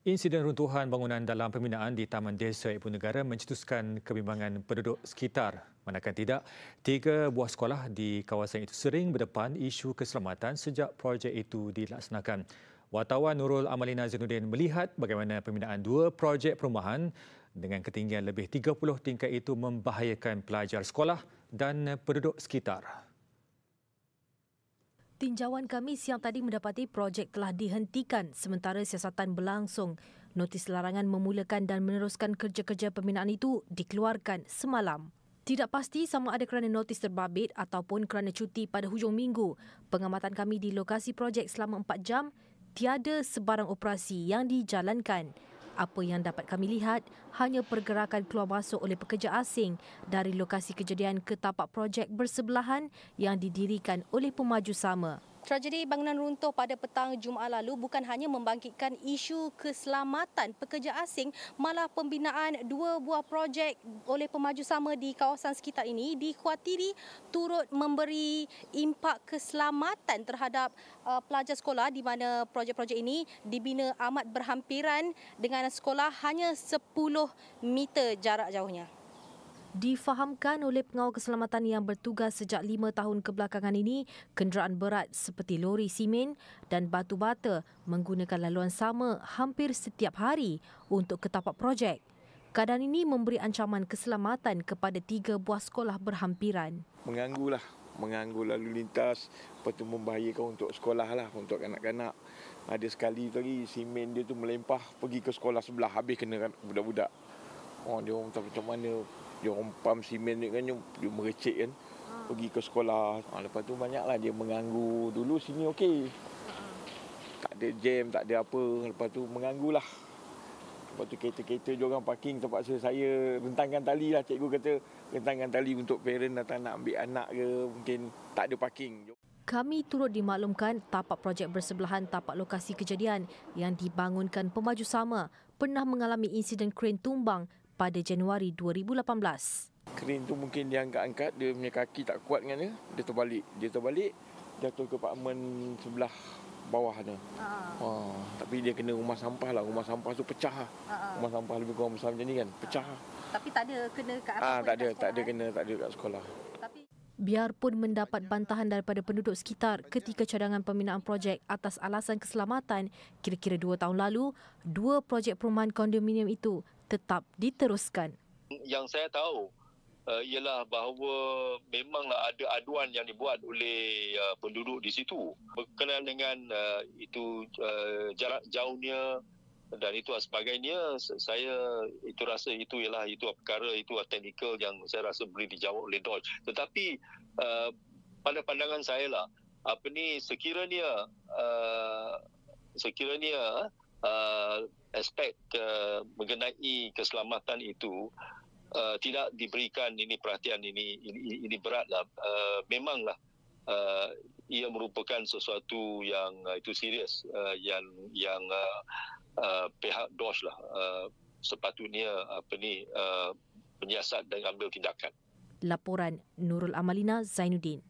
Insiden runtuhan bangunan dalam pembinaan di Taman Desa Ibu Negara mencetuskan kebimbangan penduduk sekitar. Manakala tidak, 3 buah sekolah di kawasan itu sering berdepan isu keselamatan sejak projek itu dilaksanakan. Wartawan Nurul Amalina Zainuddin melihat bagaimana pembinaan 2 projek perumahan dengan ketinggian lebih 30 tingkat itu membahayakan pelajar sekolah dan penduduk sekitar. Tinjauan kami siang tadi mendapati projek telah dihentikan sementara siasatan berlangsung. Notis larangan memulakan dan meneruskan kerja-kerja pembinaan itu dikeluarkan semalam. Tidak pasti sama ada kerana notis terbabit ataupun kerana cuti pada hujung minggu. Pengamatan kami di lokasi projek selama 4 jam, tiada sebarang operasi yang dijalankan. Apa yang dapat kami lihat hanya pergerakan keluar masuk oleh pekerja asing dari lokasi kejadian ke tapak projek bersebelahan yang didirikan oleh pemaju sama. Tragedi bangunan runtuh pada petang Jumaat lalu bukan hanya membangkitkan isu keselamatan pekerja asing, malah pembinaan 2 buah projek oleh pemaju sama di kawasan sekitar ini dikhawatiri turut memberi impak keselamatan terhadap pelajar sekolah di mana projek-projek ini dibina amat berhampiran dengan sekolah hanya 10 meter jarak jauhnya. Difahamkan oleh pengawal keselamatan yang bertugas sejak 5 tahun kebelakangan ini, kenderaan berat seperti lori simen dan batu bata menggunakan laluan sama hampir setiap hari untuk ke tapak projek. Keadaan ini memberi ancaman keselamatan kepada 3 buah sekolah berhampiran. Mengganggu lalu lintas, lepas tu membahayakan untuk sekolah lah, untuk kanak-kanak. Ada sekali tadi simen dia tu melempah pergi ke sekolah sebelah, habis kena budak-budak. Dia orang tak macam mana. Dia orang pam simen ni kan, dia merecek kan, pergi ke sekolah. Lepas tu banyaklah dia mengganggu. Dulu sini okey, tak ada jam, tak ada apa. Lepas tu mengganggulah. Lepas tu kereta-kereta dia orang parking, terpaksa saya rentangkan tali lah. Cikgu kata rentangkan tali untuk parent datang nak ambil anak ke, mungkin tak ada parking. Kami turut dimaklumkan tapak projek bersebelahan tapak lokasi kejadian yang dibangunkan pemaju sama pernah mengalami insiden kren tumbang pada Januari 2018. Kren tu mungkin dia angkat-angkat, dia punya kaki tak kuat dengan dia terbalik, jatuh ke apartmen sebelah bawah tu. Tapi dia kena rumah sampah lah, rumah sampah tu pecah. Rumah sampah lebih kurang besar macam ni kan, pecah. Tapi tak ada kena kat apa-apa tak ada kat sekolah. Biarpun mendapat bantahan daripada penduduk sekitar ketika cadangan pembinaan projek atas alasan keselamatan, kira-kira 2 tahun lalu, 2 projek perumahan kondominium itu tetap diteruskan. Yang saya tahu ialah bahawa memanglah ada aduan yang dibuat oleh penduduk di situ berkenaan dengan itu jarak jauhnya dan itu sebagainya. Saya itu rasa itu perkara itu teknikal yang saya rasa boleh dijawab oleh DOJ. Tetapi pada pandangan saya lah, sekiranya aspek mengenai keselamatan itu tidak diberikan perhatian ini beratlah. Memanglah ia merupakan sesuatu yang itu serius yang pihak DOJ lah sepatutnya menyiasat dan ambil tindakan. Laporan Nurul Amalina Zainuddin.